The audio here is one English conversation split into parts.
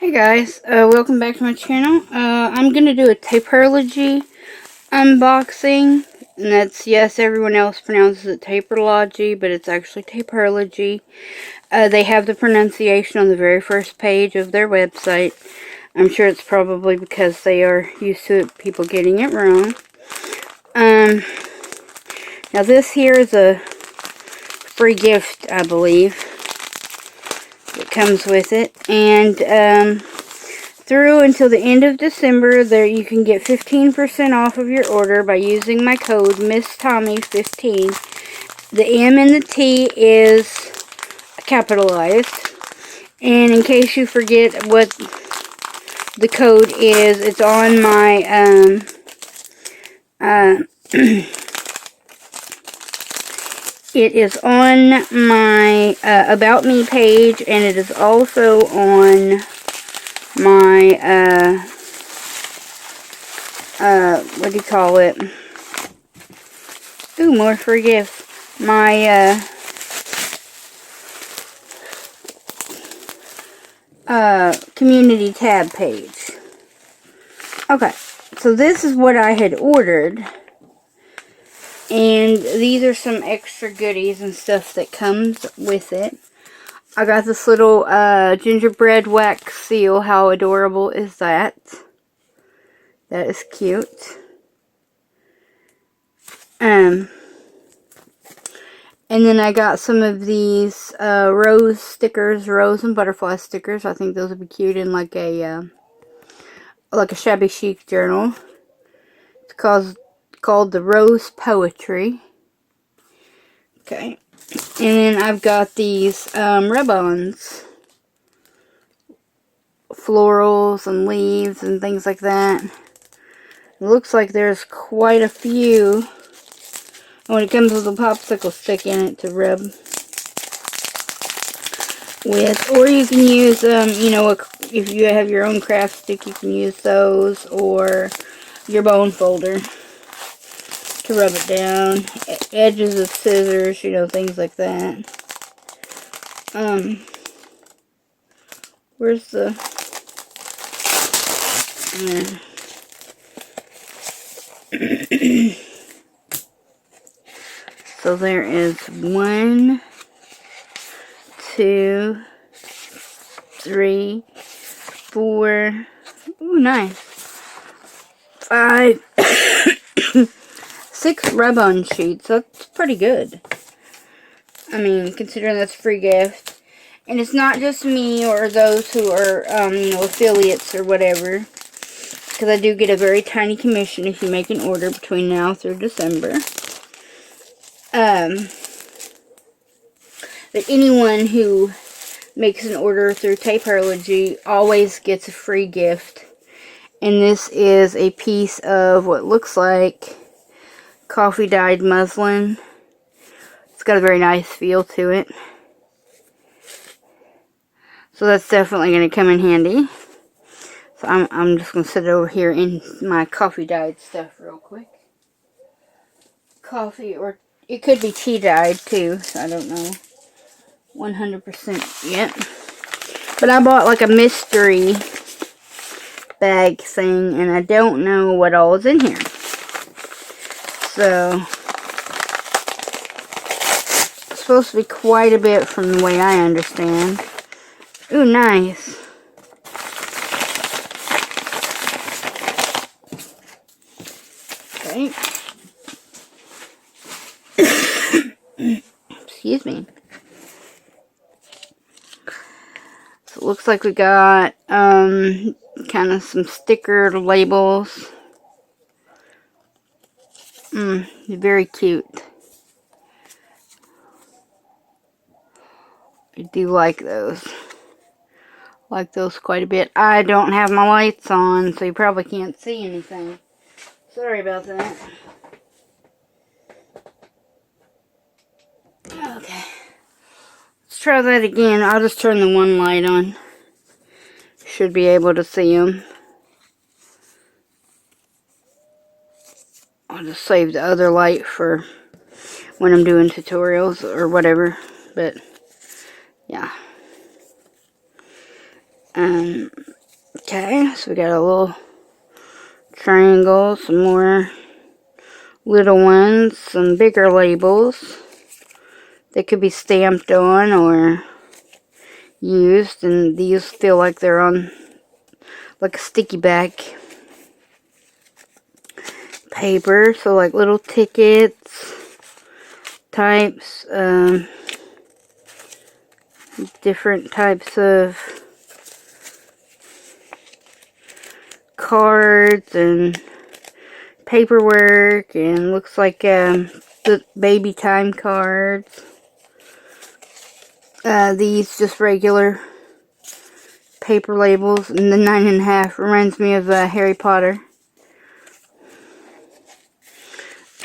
Hey guys, welcome back to my channel. I'm going to do a Taperlogy unboxing, and that's, yes, everyone else pronounces it Taperlogy, but it's actually Taperlogy. They have the pronunciation on the very first page of their website. I'm sure it's probably because they are used to people getting it wrong. Now this here is a free gift, I believe. It comes with it, and through until the end of December, there you can get 15% off of your order by using my code MissTommy15. The M and the T is capitalized, and in case you forget what the code is, it's on my it is on my About Me page, and it is also on my, what do you call it? Ooh, more free gifts. My, community tab page. Okay, so this is what I had ordered. And these are some extra goodies and stuff that comes with it. I got this little gingerbread wax seal. How adorable is that? That is cute. And then I got some of these rose stickers, rose and butterfly stickers. I think those would be cute in like a shabby chic journal. It's called the Rose Poetry. Okay. And then I've got these rub-ons. Florals and leaves and things like that. It looks like there's quite a few. When it comes with a popsicle stick in it to rub with. Or you can use, you know, if you have your own craft stick, you can use those. Or your bone folder to rub it down. Edges of scissors, you know, things like that. Where's the... So there is 1, 2, 3, 4, ooh, nice, 5, 6 rub-on sheets. That's pretty good. I mean, considering that's a free gift. And it's not just me or those who are, you know, affiliates or whatever. Because I do get a very tiny commission if you make an order between now through December. But anyone who makes an order through Taperlogy always gets a free gift. And this is a piece of what looks like coffee dyed muslin. It's got a very nice feel to it. So that's definitely going to come in handy. So I'm just going to sit it over here in my coffee dyed stuff real quick. Coffee, or it could be tea dyed too, so I don't know 100% yet. But I bought like a mystery bag thing, and I don't know what all is in here. So it's supposed to be quite a bit from the way I understand. Ooh, nice. Okay. Excuse me. So it looks like we got kind of some sticker labels. Very cute. I do like those. Like those quite a bit. I don't have my lights on, so you probably can't see anything. Sorry about that. Okay. Let's try that again. I'll just turn the one light on. Should be able to see them. I'll just save the other light for when I'm doing tutorials or whatever. But, yeah. Okay, so we got a little triangle, some more little ones, some bigger labels. They could be stamped on or used, and these feel like they're on like a sticky back paper, so like little tickets types, different types of cards and paperwork, and looks like the baby time cards. These just regular paper labels, and the 9.5 reminds me of Harry Potter.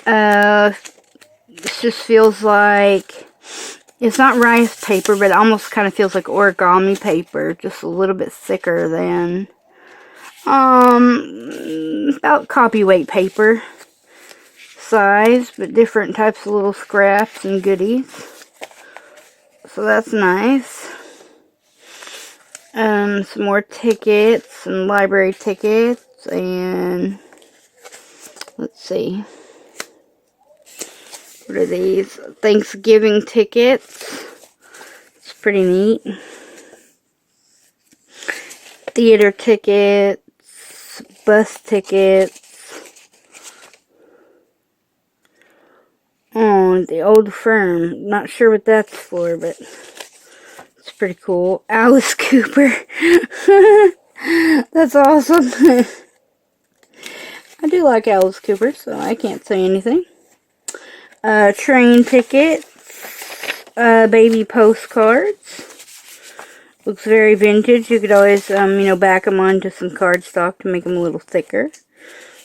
This just feels like, it's not rice paper, but it almost kind of feels like origami paper, just a little bit thicker than about copyweight paper size, but different types of little scraps and goodies. So that's nice. Some more tickets, some library tickets, and let's see. What are these? Thanksgiving tickets. It's pretty neat. Theater tickets, bus tickets. Oh, the old firm. Not sure what that's for, but it's pretty cool. Alice Cooper. That's awesome. I do like Alice Cooper, so I can't say anything. Train tickets. Baby postcards. Looks very vintage. You could always, back them onto some cardstock to make them a little thicker.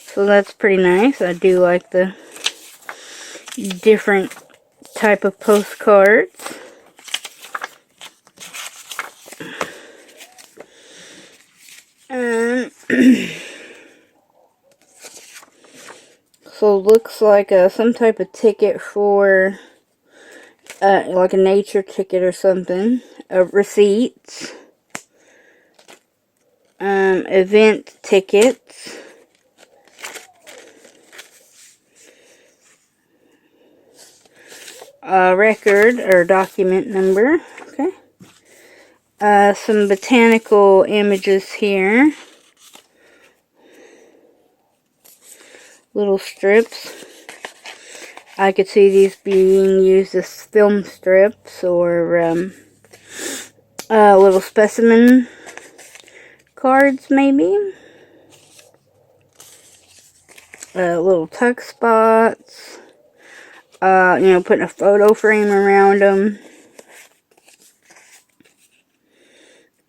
So that's pretty nice. I do like the different type of postcards. So looks like some type of ticket for like a nature ticket or something. Receipts. Event tickets. Record or document number. Okay. Some botanical images here. Little strips. I could see these being used as film strips or little specimen cards, maybe. Little tuck spots. Putting a photo frame around them.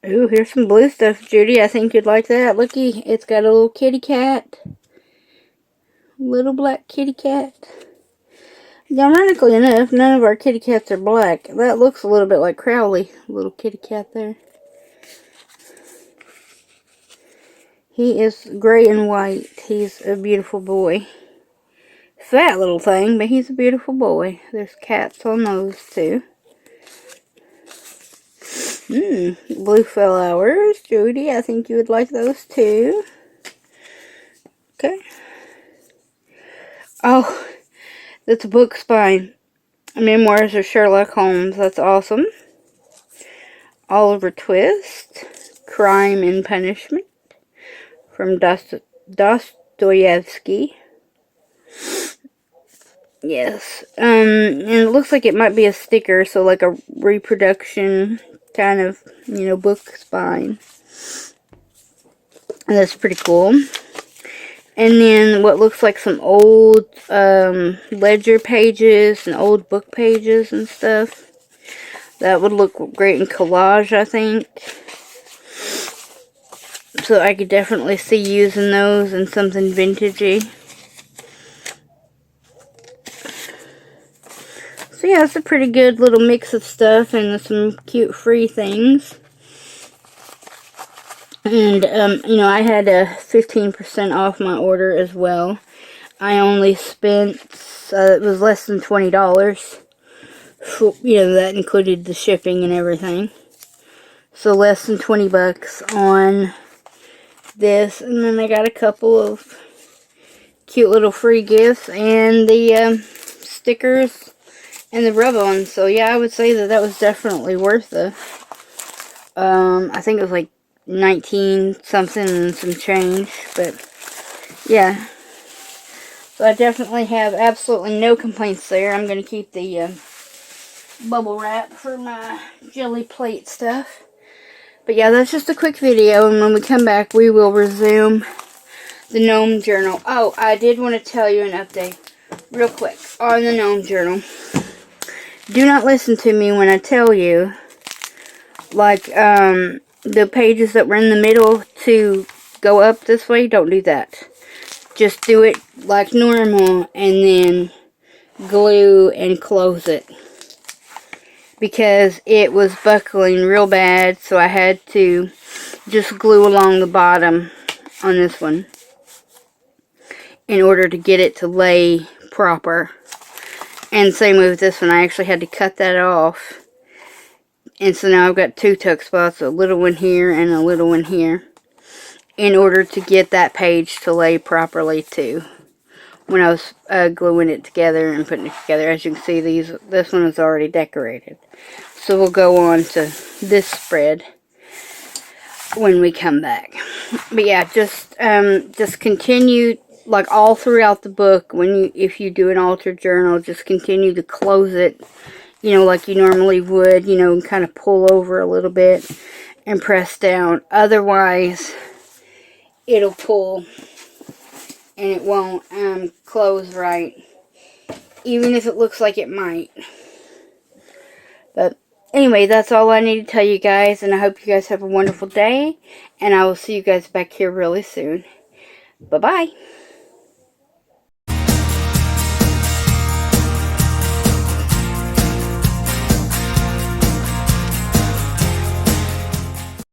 Ooh, here's some blue stuff, Judy. I think you'd like that. Looky, it's got a little kitty cat. Little black kitty cat. Ironically enough, none of our kitty cats are black. That looks a little bit like Crowley, little kitty cat there. He is gray and white. He's a beautiful boy. Fat little thing, but he's a beautiful boy. There's cats on those too. Blue flowers. Judy, I think you would like those too. Okay. Oh, that's a book spine. Memoirs of Sherlock Holmes. That's awesome. Oliver Twist. Crime and Punishment. From Dostoevsky. Yes. And it looks like it might be a sticker, so like a reproduction kind of, book spine. And that's pretty cool. And then what looks like some old ledger pages and old book pages and stuff. That would look great in collage, I think. So I could definitely see using those in something vintagey. So yeah, it's a pretty good little mix of stuff and some cute free things. And, I had a 15% off my order as well. I only spent, it was less than $20. That included the shipping and everything. So less than $20 on this, and then I got a couple of cute little free gifts, and the stickers and the rub-on. So yeah, I would say that that was definitely worth the I think it was like 19 something and some change, but yeah. So I definitely have absolutely no complaints there. I'm going to keep the bubble wrap for my jelly plate stuff. But yeah, that's just a quick video, and when we come back, we will resume the gnome journal. Oh, I did want to tell you an update real quick on the gnome journal. Do not listen to me when I tell you, like, the pages that were in the middle to go up this way, don't do that. Just do it like normal and then glue and close it. Because it was buckling real bad, so I had to just glue along the bottom on this one in order to get it to lay proper. And same with this one, I actually had to cut that off. And so now I've got two tuck spots, a little one here and a little one here, in order to get that page to lay properly too. When I was gluing it together and putting it together, as you can see, this one is already decorated. So we'll go on to this spread when we come back. But yeah, just continue, like all throughout the book, if you do an altered journal, just continue to close it, you know, like you normally would, you know, and kind of pull over a little bit and press down. Otherwise, it'll pull and it won't close right, even if it looks like it might. But anyway, that's all I need to tell you guys, and I hope you guys have a wonderful day, and I will see you guys back here really soon. Bye-bye.